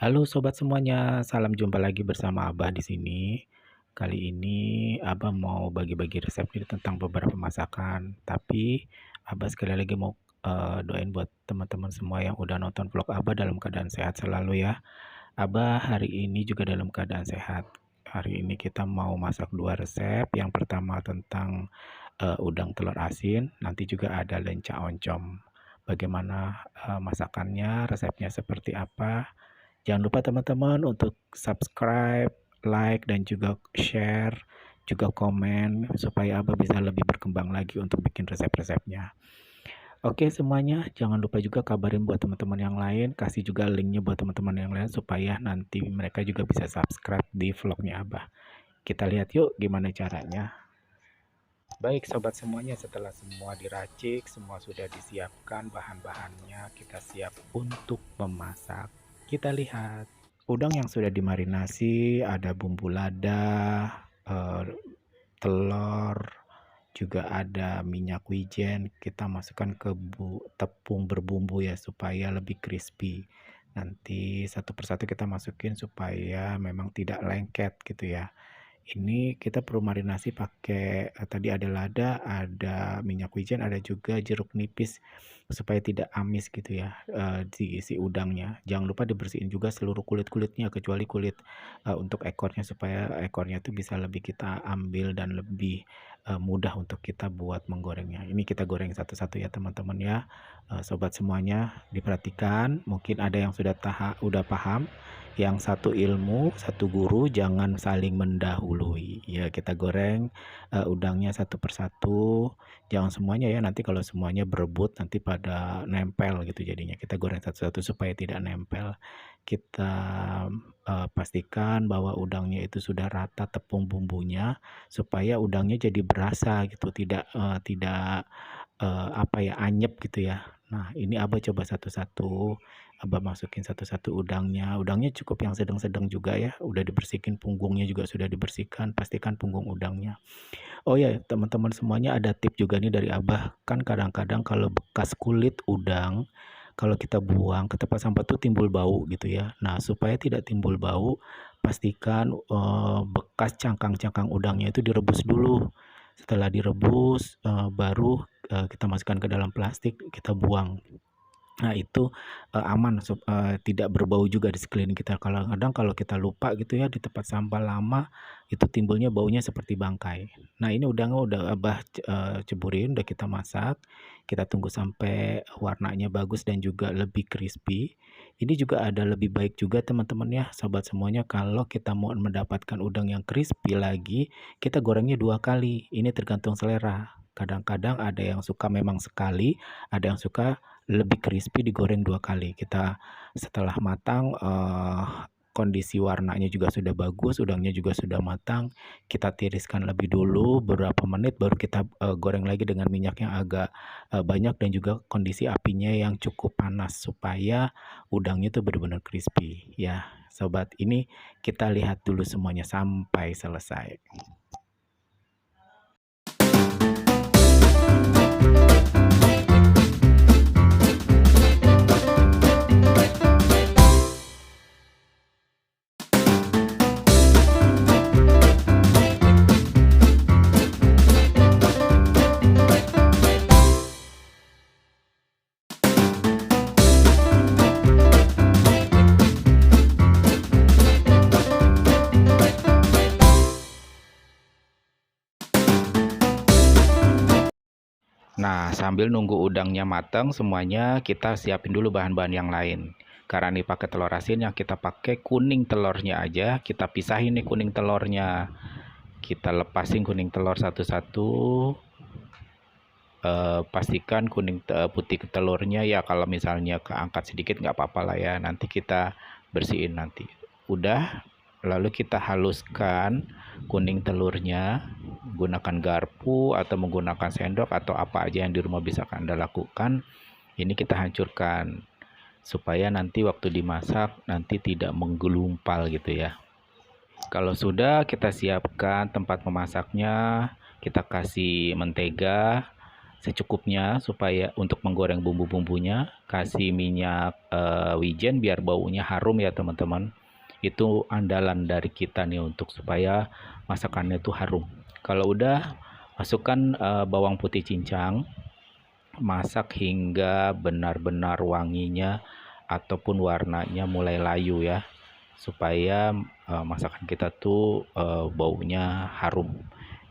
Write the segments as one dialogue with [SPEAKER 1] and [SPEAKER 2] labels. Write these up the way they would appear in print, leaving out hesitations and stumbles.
[SPEAKER 1] Halo sobat semuanya, salam jumpa lagi bersama Abah di sini. Kali ini Abah mau bagi-bagi resep nih tentang beberapa masakan. Tapi Abah sekali lagi mau doain buat teman-teman semua yang udah nonton vlog Abah dalam keadaan sehat selalu ya. Abah hari ini juga dalam keadaan sehat. Hari ini kita mau masak dua resep. Yang pertama tentang udang telur asin, nanti juga ada lenca oncom. Bagaimana masakannya, resepnya seperti apa? Jangan lupa teman-teman untuk subscribe, like, dan juga share, juga komen, supaya Abah bisa lebih berkembang lagi untuk bikin resep-resepnya. Oke semuanya, jangan lupa juga kabarin buat teman-teman yang lain, kasih juga linknya buat teman-teman yang lain, supaya nanti mereka juga bisa subscribe di vlognya Abah. Kita lihat yuk gimana caranya. Baik sobat semuanya, setelah semua diracik, semua sudah disiapkan bahan-bahannya, kita siap untuk memasak. Kita lihat. Udang yang sudah dimarinasi, ada bumbu lada, eh, telur, juga ada minyak wijen. Kita masukkan ke tepung berbumbu ya supaya lebih crispy. Nanti satu persatu kita masukin supaya memang tidak lengket gitu ya. Ini kita perlu marinasi pakai tadi ada lada, ada minyak wijen, ada juga jeruk nipis supaya tidak amis gitu ya, si udangnya. Jangan lupa dibersihin juga seluruh kulit-kulitnya kecuali kulit untuk ekornya supaya ekornya itu bisa lebih kita ambil dan lebih mudah untuk kita buat menggorengnya. Ini kita goreng satu-satu ya teman-teman ya. Sobat semuanya diperhatikan, mungkin ada yang udah paham, yang satu ilmu, satu guru, jangan saling mendahului. Ya, kita goreng udangnya satu persatu, jangan semuanya ya. Nanti kalau semuanya berebut nanti pada nempel gitu jadinya. Kita goreng satu-satu supaya tidak nempel. Kita pastikan bahwa udangnya itu sudah rata tepung bumbunya supaya udangnya jadi berasa gitu, tidak apa ya, anyep gitu ya. Nah, ini Abah coba satu-satu, Abah masukin satu-satu udangnya. Udangnya cukup yang sedang-sedang juga ya. Udah dibersihin, punggungnya juga sudah dibersihkan. Pastikan punggung udangnya. Oh ya, teman-teman semuanya ada tip juga nih dari Abah. Kan kadang-kadang kalau bekas kulit udang, kalau kita buang ke tempat sampah tuh timbul bau gitu ya. Nah, supaya tidak timbul bau, pastikan bekas cangkang-cangkang udangnya itu direbus dulu. Setelah direbus, baru kita masukkan ke dalam plastik, kita buang. Nah itu, aman tidak berbau juga di sekeliling kita. Kadang-kadang kalau kita lupa gitu ya di tempat sampah lama, itu timbulnya baunya seperti bangkai. Nah ini udangnya udah Abah ceburin, udah kita masak, kita tunggu sampai warnanya bagus dan juga lebih crispy. Ini juga ada lebih baik juga teman-teman ya, sobat semuanya, kalau kita mau mendapatkan udang yang crispy lagi, kita gorengnya 2 kali. Ini tergantung selera. Kadang-kadang ada yang suka memang sekali, ada yang suka lebih crispy digoreng 2 kali. Kita setelah matang, kondisi warnanya juga sudah bagus, udangnya juga sudah matang, kita tiriskan lebih dulu beberapa menit baru kita goreng lagi dengan minyak yang agak banyak dan juga kondisi apinya yang cukup panas supaya udangnya itu benar-benar crispy ya. Sobat, ini kita lihat dulu semuanya sampai selesai. Nah, sambil nunggu udangnya matang semuanya, kita siapin dulu bahan-bahan yang lain. Karena ini pakai telur asin, yang kita pakai kuning telurnya aja. Kita pisahin nih kuning telurnya. Kita lepasin kuning telur satu-satu. Pastikan putih telurnya ya, kalau misalnya keangkat sedikit nggak apa-apa lah ya. Nanti kita bersihin nanti. Udah, lalu kita haluskan kuning telurnya. Gunakan garpu atau menggunakan sendok atau apa aja yang di rumah bisa Anda lakukan. Ini kita hancurkan supaya nanti waktu dimasak nanti tidak menggelumpal gitu ya. Kalau sudah, kita siapkan tempat memasaknya. Kita kasih mentega, secukupnya supaya untuk menggoreng bumbu-bumbunya. Kasih minyak wijen biar baunya harum ya teman-teman. Itu andalan dari kita nih untuk supaya masakannya itu harum. Kalau udah, masukkan bawang putih cincang, masak hingga benar-benar wanginya ataupun warnanya mulai layu ya, supaya masakan kita tuh baunya harum,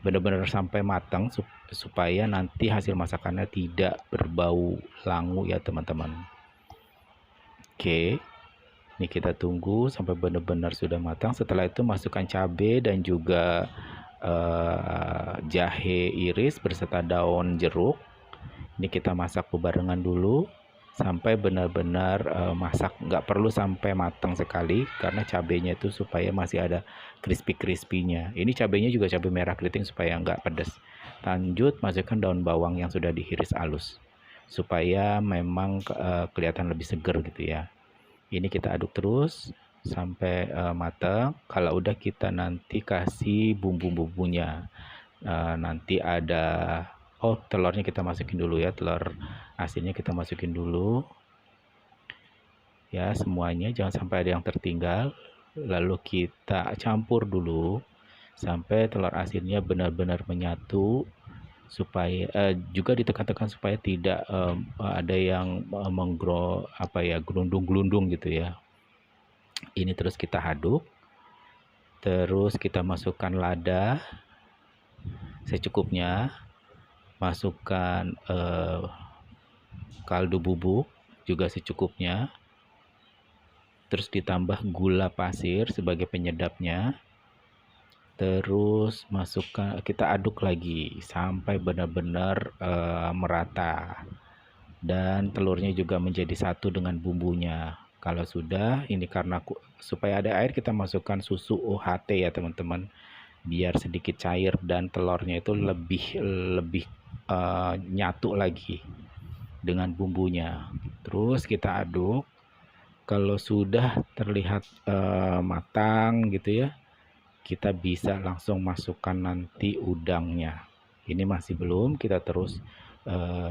[SPEAKER 1] benar-benar sampai matang supaya nanti hasil masakannya tidak berbau langu ya teman-teman. Oke, ini kita tunggu sampai benar-benar sudah matang. Setelah itu masukkan cabai dan juga jahe iris beserta daun jeruk. Ini kita masak bebarengan dulu sampai benar-benar masak, nggak perlu sampai matang sekali karena cabenya itu supaya masih ada crispy-crispy-nya. Ini cabenya juga cabai merah keriting supaya nggak pedas. Lanjut masukkan daun bawang yang sudah diiris halus supaya memang kelihatan lebih seger gitu ya. Ini kita aduk terus sampai matang. Kalau udah, kita nanti kasih bumbu-bumbunya. Nanti ada telurnya kita masukin dulu ya, telur asinnya kita masukin dulu ya, semuanya jangan sampai ada yang tertinggal. Lalu kita campur dulu sampai telur asinnya benar-benar menyatu, supaya juga ditekan-tekan supaya tidak ada yang gelundung-gelundung gitu ya. Ini terus kita aduk, terus kita masukkan lada secukupnya, masukkan kaldu bubuk juga secukupnya, terus ditambah gula pasir sebagai penyedapnya, terus masukkan, kita aduk lagi sampai benar-benar merata dan telurnya juga menjadi satu dengan bumbunya. Kalau sudah, ini karena supaya ada air, kita masukkan susu UHT ya teman-teman, biar sedikit cair dan telurnya itu lebih nyatu lagi dengan bumbunya. Terus kita aduk. Kalau sudah terlihat matang gitu ya, kita bisa langsung masukkan nanti udangnya. Ini masih belum, kita terus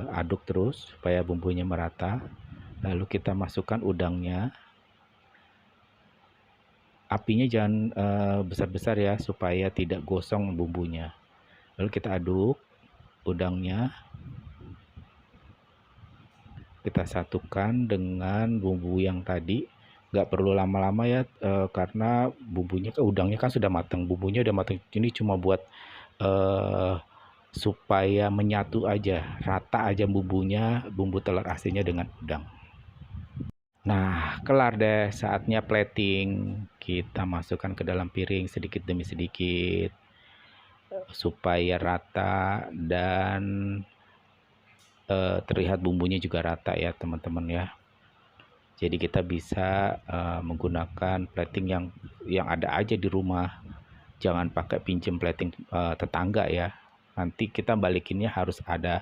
[SPEAKER 1] aduk terus supaya bumbunya merata. Lalu kita masukkan udangnya. Apinya jangan besar-besar ya, supaya tidak gosong bumbunya. Lalu kita aduk udangnya, kita satukan dengan bumbu yang tadi. Nggak perlu lama-lama ya, karena bumbunya, udangnya kan sudah matang, bumbunya udah matang. Ini cuma buat supaya menyatu aja, rata aja bumbunya, bumbu telur asinnya dengan udang. Nah, kelar deh, saatnya plating. Kita masukkan ke dalam piring sedikit demi sedikit supaya rata dan terlihat bumbunya juga rata ya teman-teman ya. Jadi kita bisa menggunakan plating yang ada aja di rumah. Jangan pakai pinjem plating tetangga ya. Nanti kita balikinnya harus ada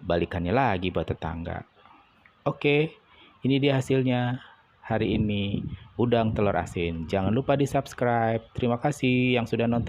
[SPEAKER 1] balikannya lagi buat tetangga. Oke, ini dia hasilnya hari ini, udang telur asin. Jangan lupa di subscribe. Terima kasih yang sudah nonton.